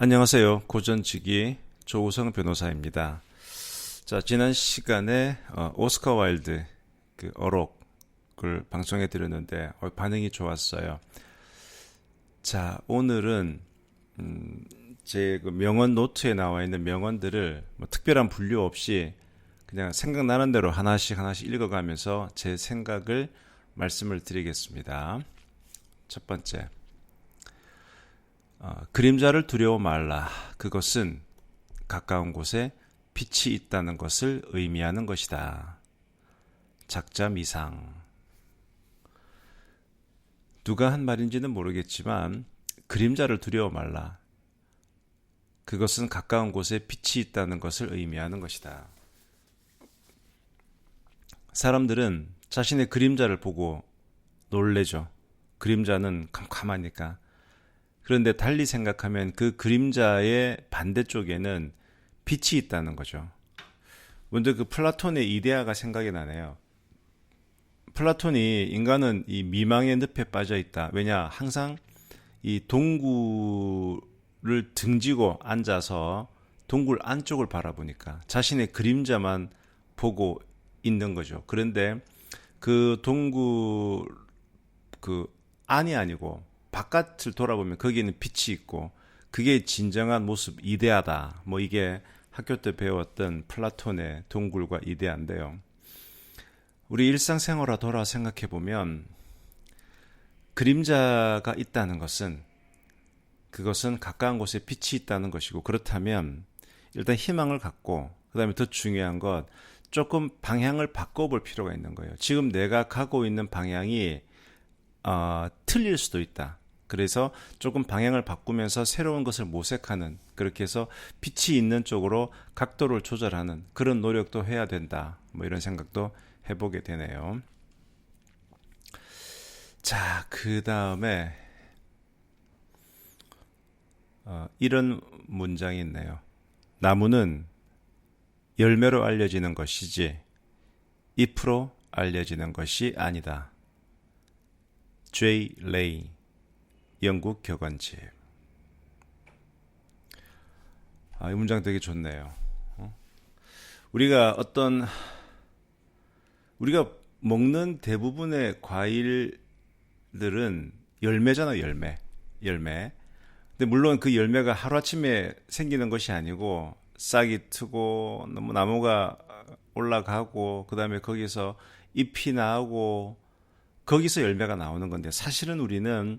안녕하세요. 고전지기 조우성 변호사입니다. 자, 지난 시간에 오스카 와일드 그 어록을 방송해 드렸는데 반응이 좋았어요. 자, 오늘은 제 그 명언 노트에 나와 있는 명언들을 뭐 특별한 분류 없이 그냥 생각나는 대로 하나씩 읽어가면서 제 생각을 말씀을 드리겠습니다. 첫 번째, 그림자를 두려워 말라. 그것은 가까운 곳에 빛이 있다는 것을 의미하는 것이다. 작자 미상. 누가 한 말인지는 모르겠지만 그림자를 두려워 말라. 그것은 가까운 곳에 빛이 있다는 것을 의미하는 것이다. 사람들은 자신의 그림자를 보고 놀래죠. 그림자는 캄캄하니까. 그런데 달리 생각하면 그 그림자의 반대쪽에는 빛이 있다는 거죠. 먼저 그 플라톤의 이데아가 생각이 나네요. 플라톤이 인간은 이 미망의 늪에 빠져 있다. 왜냐? 항상 이 동굴을 등지고 앉아서 동굴 안쪽을 바라보니까 자신의 그림자만 보고 있는 거죠. 그런데 그 동굴 그 안이 아니고 바깥을 돌아보면 거기에는 빛이 있고 그게 진정한 모습, 이데아다. 뭐 이게 학교 때 배웠던 플라톤의 동굴과 이데아인데요. 우리 일상생활화 돌아 생각해 보면 그림자가 있다는 것은 그것은 가까운 곳에 빛이 있다는 것이고, 그렇다면 일단 희망을 갖고 그 다음에 더 중요한 것, 조금 방향을 바꿔볼 필요가 있는 거예요. 지금 내가 가고 있는 방향이 틀릴 수도 있다. 그래서 조금 방향을 바꾸면서 새로운 것을 모색하는, 그렇게 해서 빛이 있는 쪽으로 각도를 조절하는 그런 노력도 해야 된다. 뭐 이런 생각도 해보게 되네요. 자, 그 다음에 이런 문장이 있네요. 나무는 열매로 알려지는 것이지 잎으로 알려지는 것이 아니다. J. 레이, 영국 격언집. 이 문장 되게 좋네요. 우리가 먹는 대부분의 과일들은 열매잖아요. 열매. 근데 물론 그 열매가 하루아침에 생기는 것이 아니고 싹이 트고 나무가 올라가고 그 다음에 거기서 잎이 나오고 거기서 열매가 나오는 건데, 사실은 우리는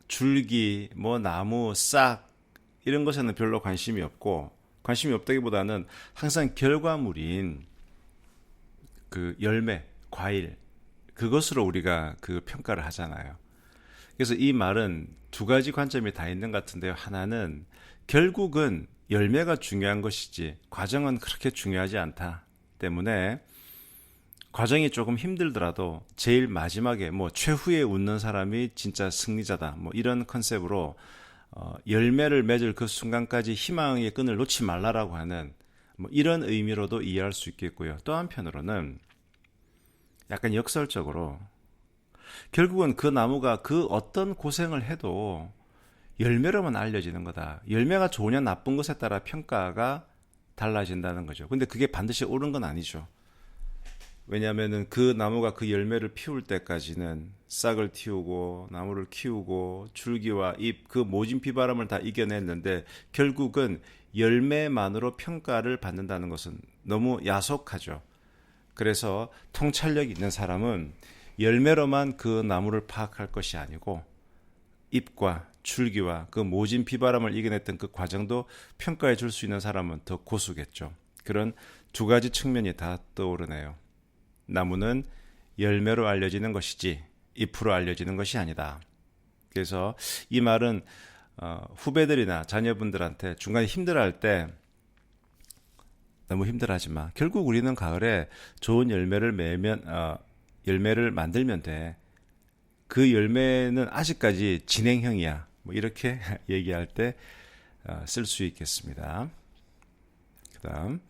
줄기, 나무, 싹 이런 것에는 별로 관심이 없다기보다는 항상 결과물인 그 열매, 과일, 그것으로 우리가 그 평가를 하잖아요. 그래서 이 말은 두 가지 관점이 다 있는 것 같은데요. 하나는 결국은 열매가 중요한 것이지 과정은 그렇게 중요하지 않다 때문에, 과정이 조금 힘들더라도 제일 마지막에 최후에 웃는 사람이 진짜 승리자다. 이런 컨셉으로 열매를 맺을 그 순간까지 희망의 끈을 놓지 말라라고 하는 이런 의미로도 이해할 수 있겠고요. 또 한편으로는 약간 역설적으로 결국은 그 나무가 그 어떤 고생을 해도 열매로만 알려지는 거다. 열매가 좋으냐 나쁜 것에 따라 평가가 달라진다는 거죠. 근데 그게 반드시 옳은 건 아니죠. 왜냐하면 그 나무가 그 열매를 피울 때까지는 싹을 틔우고 나무를 키우고 줄기와 잎, 그 모진 비바람을 다 이겨냈는데 결국은 열매만으로 평가를 받는다는 것은 너무 야속하죠. 그래서 통찰력 있는 사람은 열매로만 그 나무를 파악할 것이 아니고 잎과 줄기와 그 모진 비바람을 이겨냈던 그 과정도 평가해 줄 수 있는 사람은 더 고수겠죠. 그런 두 가지 측면이 다 떠오르네요. 나무는 열매로 알려지는 것이지 잎으로 알려지는 것이 아니다. 그래서 이 말은 후배들이나 자녀분들한테 중간에 힘들어할 때 너무 힘들어하지 마. 결국 우리는 가을에 좋은 열매를 열매를 만들면 돼. 그 열매는 아직까지 진행형이야. 이렇게 얘기할 때 쓸 수 있겠습니다. 그다음,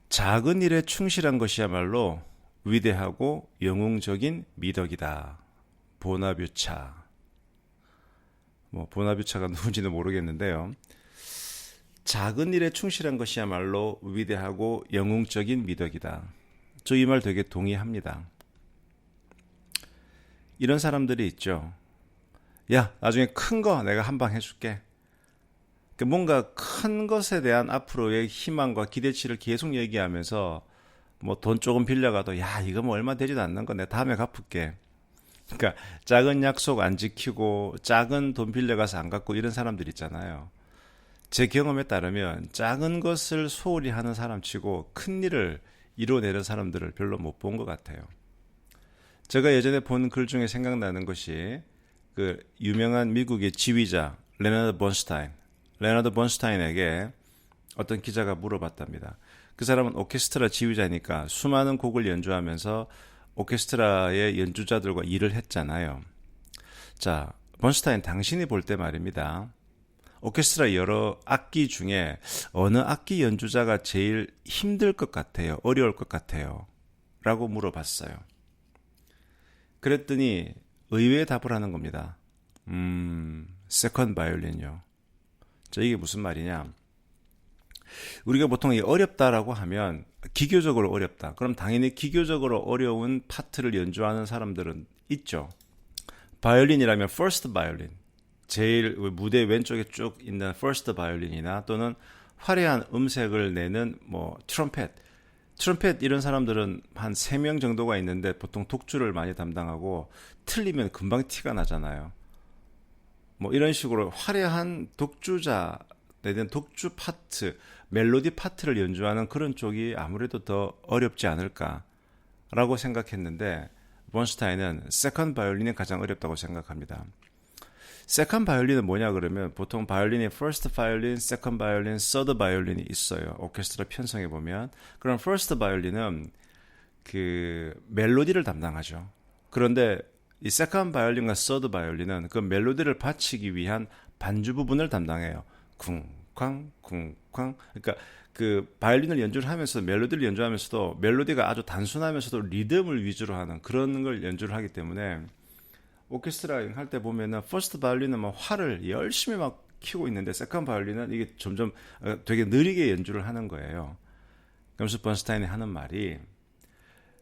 작은 일에 충실한 것이야말로 위대하고 영웅적인 미덕이다. 보나뷰차. 뭐 보나뷰차가 누군지는 모르겠는데요. 작은 일에 충실한 것이야말로 위대하고 영웅적인 미덕이다. 저 이 말 되게 동의합니다. 이런 사람들이 있죠. 야, 나중에 큰 거 내가 한 방 해줄게. 뭔가 큰 것에 대한 앞으로의 희망과 기대치를 계속 얘기하면서 뭐 돈 조금 빌려가도 야, 이거 뭐 얼마 되지도 않는 거 내가 다음에 갚을게. 그러니까 작은 약속 안 지키고 작은 돈 빌려가서 안 갚고 이런 사람들 있잖아요. 제 경험에 따르면 작은 것을 소홀히 하는 사람치고 큰 일을 이뤄내는 사람들을 별로 못 본 것 같아요. 제가 예전에 본 글 중에 생각나는 것이 그 유명한 미국의 지휘자 레너드 번스타인에게 어떤 기자가 물어봤답니다. 그 사람은 오케스트라 지휘자니까 수많은 곡을 연주하면서 오케스트라의 연주자들과 일을 했잖아요. 자, 번스타인 당신이 볼 때 말입니다. 오케스트라 여러 악기 중에 어느 악기 연주자가 제일 힘들 것 같아요? 어려울 것 같아요? 라고 물어봤어요. 그랬더니 의외의 답을 하는 겁니다. 세컨드 바이올린요. 자, 이게 무슨 말이냐? 우리가 보통 이 어렵다라고 하면 기교적으로 어렵다. 그럼 당연히 기교적으로 어려운 파트를 연주하는 사람들은 있죠. 바이올린이라면 first 바이올린, 제일 무대 왼쪽에 쭉 있는 first 바이올린이나 또는 화려한 음색을 내는 뭐 트럼펫 이런 사람들은 한 3명 정도가 있는데 보통 독주를 많이 담당하고 틀리면 금방 티가 나잖아요. 뭐 이런 식으로 화려한 독주자 내는 독주 파트, 멜로디 파트를 연주하는 그런 쪽이 아무래도 더 어렵지 않을까라고 생각했는데 번스타인은 세컨드 바이올린이 가장 어렵다고 생각합니다. 세컨드 바이올린은 뭐냐 그러면 보통 바이올린이 퍼스트 바이올린, 세컨드 바이올린, 서드 바이올린이 있어요. 오케스트라 편성해 보면. 그럼 퍼스트 바이올린은 그 멜로디를 담당하죠. 그런데 이 세컨드 바이올린과 서드 바이올린은 그 멜로디를 받치기 위한 반주 부분을 담당해요. 쿵쾅 쿵쾅. 그러니까 그 바이올린을 연주를 하면서 멜로디를 연주하면서도 멜로디가 아주 단순하면서도 리듬을 위주로 하는 그런 걸 연주를 하기 때문에 오케스트라 할 때 보면은 퍼스트 바이올린은 막 활을 열심히 막 키고 있는데 세컨드 바이올린은 이게 점점 되게 느리게 연주를 하는 거예요. 그러면서 번스타인이 하는 말이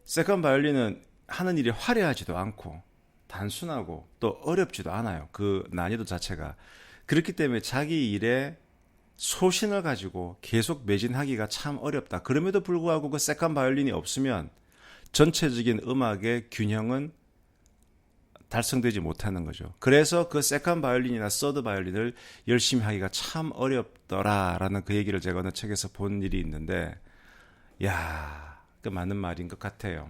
세컨드 바이올린은 하는 일이 화려하지도 않고 단순하고 또 어렵지도 않아요. 그 난이도 자체가. 그렇기 때문에 자기 일에 소신을 가지고 계속 매진하기가 참 어렵다. 그럼에도 불구하고 그 세컨드 바이올린이 없으면 전체적인 음악의 균형은 달성되지 못하는 거죠. 그래서 그 세컨드 바이올린이나 서드 바이올린을 열심히 하기가 참 어렵더라라는 그 얘기를 제가 어느 책에서 본 일이 있는데, 야, 그 맞는 말인 것 같아요.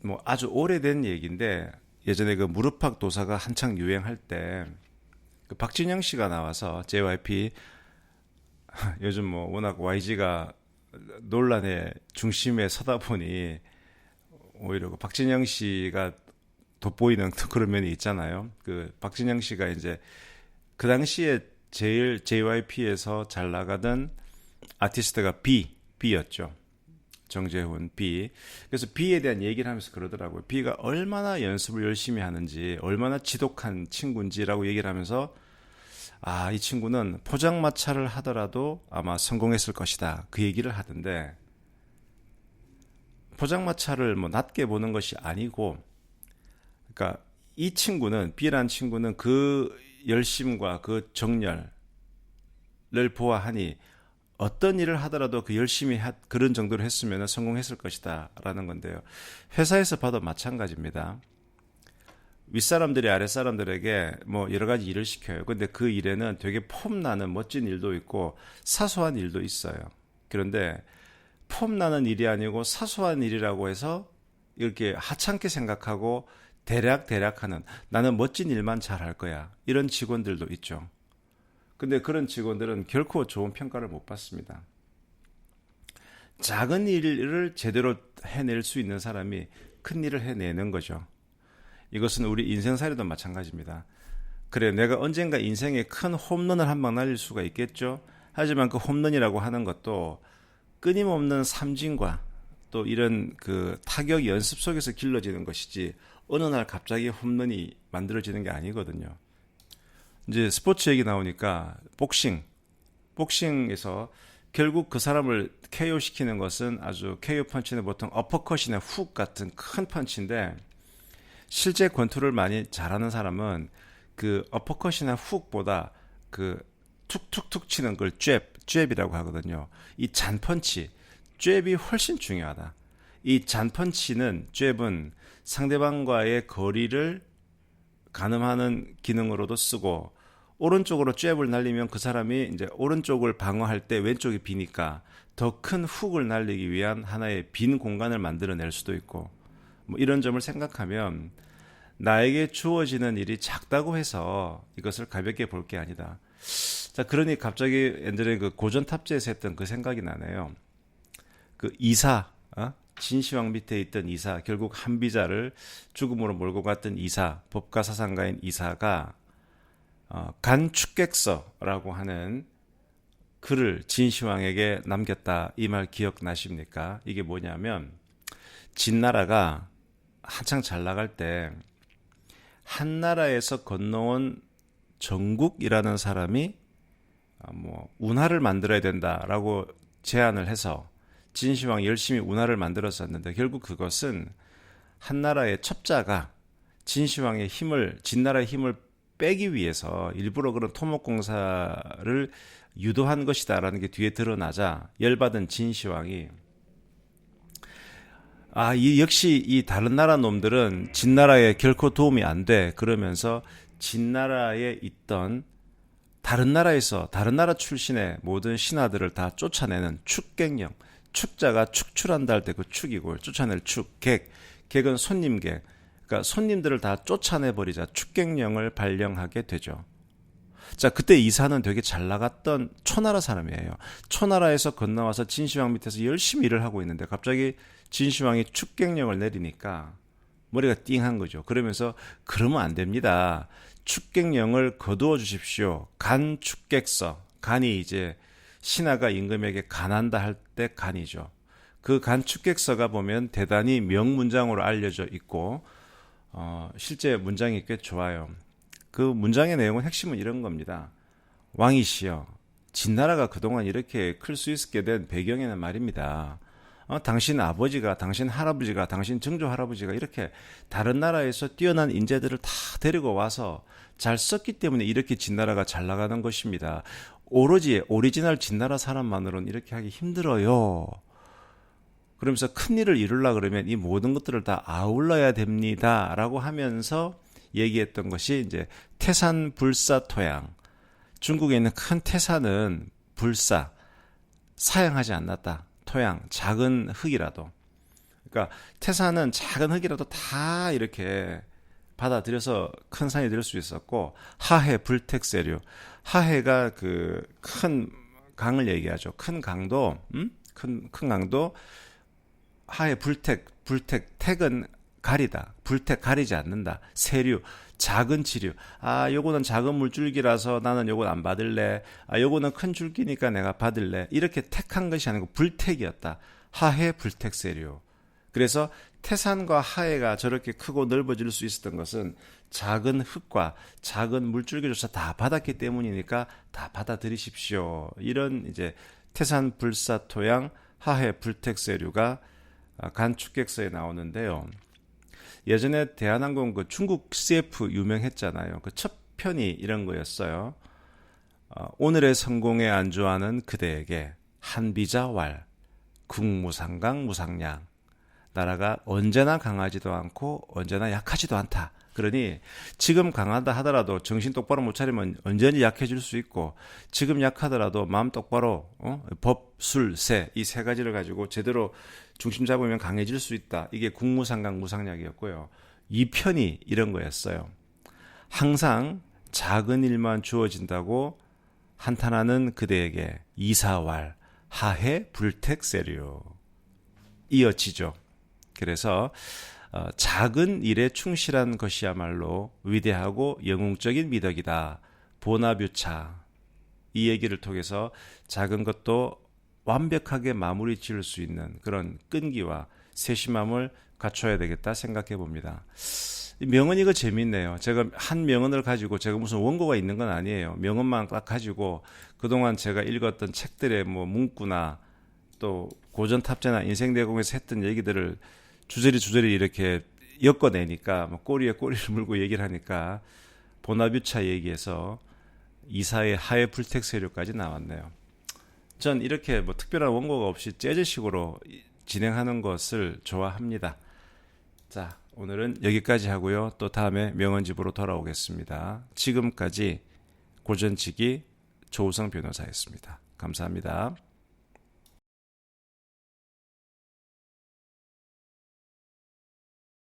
뭐 아주 오래된 얘기인데 예전에 그 무릎팍 도사가 한창 유행할 때 그 박진영 씨가 나와서 JYP 요즘 뭐 워낙 YG가 논란의 중심에 서다 보니 오히려 그 박진영 씨가 돋보이는 그런 면이 있잖아요. 그 박진영 씨가 이제 그 당시에 제일 JYP에서 잘 나가던 아티스트가 B였죠. 정재훈 B. 그래서 B에 대한 얘기를 하면서 그러더라고요. B가 얼마나 연습을 열심히 하는지, 얼마나 지독한 친구인지라고 얘기를 하면서 이 친구는 포장마차를 하더라도 아마 성공했을 것이다. 그 얘기를 하던데 포장마차를 뭐 낮게 보는 것이 아니고, 그러니까 이 친구는 B라는 친구는 그 열심과 그 정열을 보아하니 어떤 일을 하더라도 그 열심히 그런 정도로 했으면 성공했을 것이다 라는 건데요. 회사에서 봐도 마찬가지입니다. 윗사람들이 아랫사람들에게 뭐 여러 가지 일을 시켜요. 근데 그 일에는 되게 폼나는 멋진 일도 있고 사소한 일도 있어요. 그런데 폼나는 일이 아니고 사소한 일이라고 해서 이렇게 하찮게 생각하고 대략하는 나는 멋진 일만 잘할 거야. 이런 직원들도 있죠. 근데 그런 직원들은 결코 좋은 평가를 못 받습니다. 작은 일을 제대로 해낼 수 있는 사람이 큰 일을 해내는 거죠. 이것은 우리 인생살이도 마찬가지입니다. 그래, 내가 언젠가 인생에 큰 홈런을 한 방 날릴 수가 있겠죠. 하지만 그 홈런이라고 하는 것도 끊임없는 삼진과 또 이런 그 타격 연습 속에서 길러지는 것이지 어느 날 갑자기 홈런이 만들어지는 게 아니거든요. 이제 스포츠 얘기 나오니까 복싱에서 결국 그 사람을 KO 시키는 것은 아주 KO 펀치는 보통 어퍼컷이나 훅 같은 큰 펀치인데 실제 권투를 많이 잘하는 사람은 그 어퍼컷이나 훅보다 그 툭툭툭 치는 걸 잽이라고 하거든요. 이 잔펀치, 잽이 훨씬 중요하다. 이 잔펀치는 잽은 상대방과의 거리를 가늠하는 기능으로도 쓰고 오른쪽으로 잽을 날리면 그 사람이 이제 오른쪽을 방어할 때 왼쪽이 비니까 더 큰 훅을 날리기 위한 하나의 빈 공간을 만들어낼 수도 있고 뭐 이런 점을 생각하면 나에게 주어지는 일이 작다고 해서 이것을 가볍게 볼 게 아니다. 자, 그러니 갑자기 옛날에 그 고전 탑재에서 했던 그 생각이 나네요. 그 이사, 진시황 밑에 있던 이사, 결국 한비자를 죽음으로 몰고 갔던 이사, 법가 사상가인 이사가 간축객서라고 하는 글을 진시황에게 남겼다. 이 말 기억나십니까? 이게 뭐냐면 진나라가 한창 잘 나갈 때 한나라에서 건너온 정국이라는 사람이 운하를 만들어야 된다라고 제안을 해서 진시황이 열심히 운하를 만들었었는데 결국 그것은 한나라의 첩자가 진나라의 힘을 빼기 위해서 일부러 그런 토목공사를 유도한 것이다라는 게 뒤에 드러나자 열받은 진시황이 역시 이 다른 나라 놈들은 진나라에 결코 도움이 안 돼. 그러면서 진나라에 있던 다른 나라 출신의 모든 신하들을 다 쫓아내는 축객령. 축자가 축출한다 할 때 그 축이고 쫓아낼 축, 객은 손님객. 그러니까 손님들을 다 쫓아내버리자 축객령을 발령하게 되죠. 자, 그때 이사는 되게 잘 나갔던 초나라 사람이에요. 초나라에서 건너와서 진시황 밑에서 열심히 일을 하고 있는데 갑자기 진시황이 축객령을 내리니까 머리가 띵한 거죠. 그러면서 그러면 안 됩니다. 축객령을 거두어 주십시오. 간축객서. 간이 이제 신하가 임금에게 간한다 할 때 간이죠. 그 간축객서가 보면 대단히 명문장으로 알려져 있고 실제 문장이 꽤 좋아요. 그 문장의 내용은 핵심은 이런 겁니다. 왕이시여, 진나라가 그동안 이렇게 클 수 있게 된 배경에는 말입니다. 당신 아버지가, 당신 할아버지가, 당신 증조 할아버지가 이렇게 다른 나라에서 뛰어난 인재들을 다 데리고 와서 잘 썼기 때문에 이렇게 진나라가 잘 나가는 것입니다. 오로지 오리지널 진나라 사람만으로는 이렇게 하기 힘들어요. 그러면서 큰 일을 이루려고 그러면 이 모든 것들을 다 아울러야 됩니다. 라고 하면서 얘기했던 것이 이제 태산 불사 토양. 중국에 있는 큰 태산은 불사, 사양하지 않았다. 토양, 작은 흙이라도. 그러니까 태산은 작은 흙이라도 다 이렇게 받아들여서 큰 산이 될 수 있었고, 하해 불택세류. 하해가 그 큰 강을 얘기하죠. 큰 강도, 큰 강도, 하해 택은 가리다. 불택 가리지 않는다. 세류, 작은 지류. 요거는 작은 물줄기라서 나는 요건 안 받을래. 요거는 큰 줄기니까 내가 받을래. 이렇게 택한 것이 아니고 불택이었다. 하해 불택세류. 그래서 태산과 하해가 저렇게 크고 넓어질 수 있었던 것은 작은 흙과 작은 물줄기조차 다 받았기 때문이니까 다 받아들이십시오. 이런 이제 태산 불사토양 하해 불택세류가 간축객서에 나오는데요. 예전에 대한항공 그 중국 CF 유명했잖아요. 그 첫 편이 이런 거였어요. 오늘의 성공에 안주하는 그대에게 한비자왈 국무상강 무상량. 나라가 언제나 강하지도 않고 언제나 약하지도 않다. 그러니 지금 강하다 하더라도 정신 똑바로 못 차리면 언제든지 약해질 수 있고 지금 약하더라도 마음 똑바로 법, 술, 세 이 세 가지를 가지고 제대로 중심 잡으면 강해질 수 있다. 이게 국무상강 무상약이었고요. 2편이 이런 거였어요. 항상 작은 일만 주어진다고 한탄하는 그대에게 이사왈 하해 불택세류 이어지죠. 그래서 작은 일에 충실한 것이야말로 위대하고 영웅적인 미덕이다. 보나뷰차 이 얘기를 통해서 작은 것도 완벽하게 마무리 지을 수 있는 그런 끈기와 세심함을 갖춰야 되겠다 생각해 봅니다. 명언 이거 재밌네요. 제가 한 명언을 가지고 제가 무슨 원고가 있는 건 아니에요. 명언만 딱 가지고 그동안 제가 읽었던 책들의 뭐 문구나 또 고전탑재나 인생대공에서 했던 얘기들을 주저리 이렇게 엮어내니까 뭐 꼬리에 꼬리를 물고 얘기를 하니까 보나뷰차 얘기에서 이사의 하회 불택 세력까지 나왔네요. 전 이렇게 뭐 특별한 원고가 없이 재즈식으로 진행하는 것을 좋아합니다. 자, 오늘은 여기까지 하고요. 또 다음에 명언집으로 돌아오겠습니다. 지금까지 고전치기 조우성 변호사였습니다. 감사합니다.